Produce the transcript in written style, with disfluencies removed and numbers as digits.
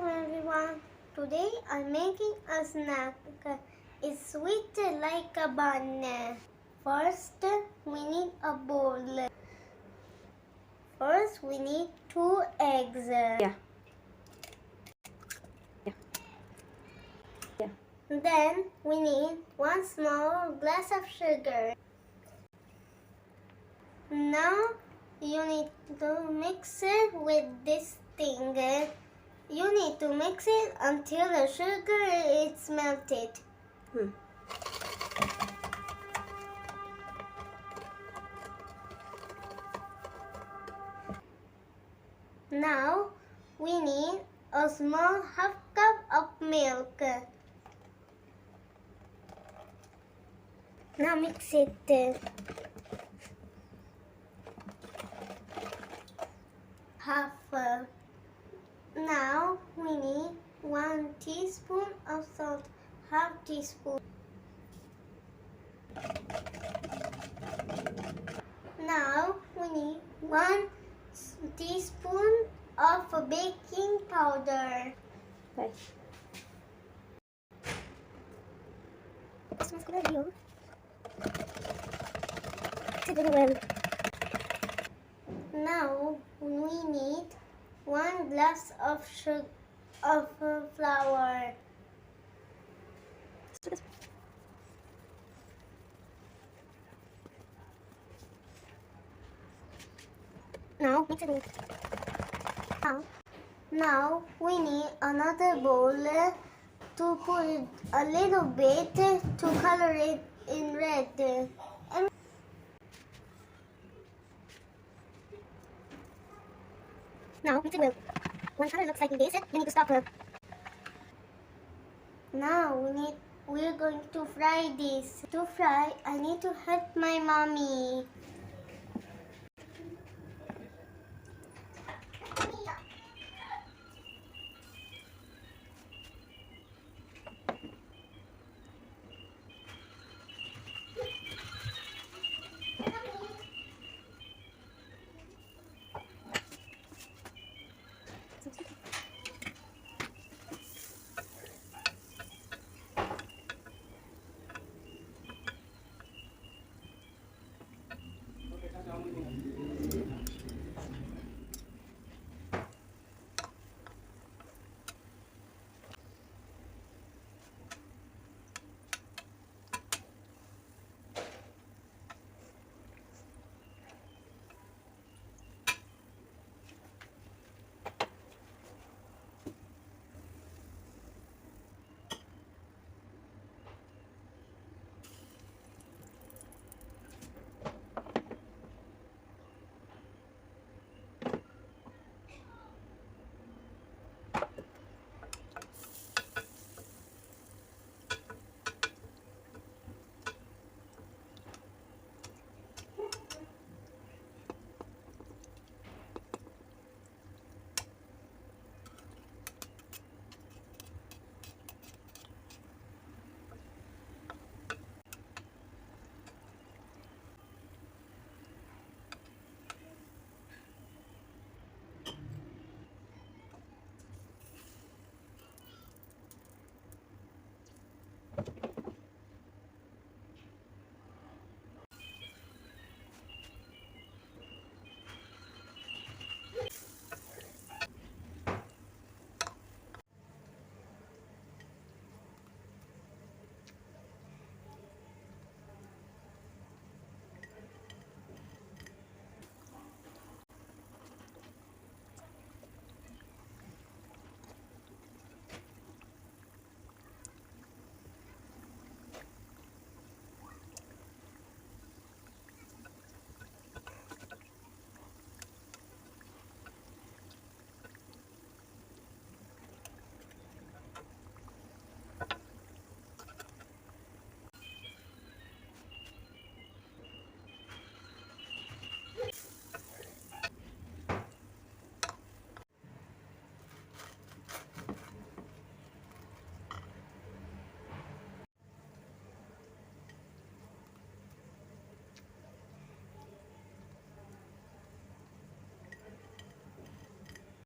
everyone. Today I'm making a snack. It's sweet like a bun. First we need a bowl. First we need 2 eggs. Then we need 1 small glass of sugar. Now you need to mix it with this thing. You need to mix it until the sugar is melted. Now we need a small half cup of milk. Now mix it. Half. Now we need 1 teaspoon of salt. Half teaspoon. Now we need 1 teaspoon of baking powder. Now we need 1 glass of flour. Now mix it. Now we need another bowl to put a little bit to color it in red. Now mix it well. When color looks like this, you need to stop. Now we're going to fry this. To fry, I need to help my mommy.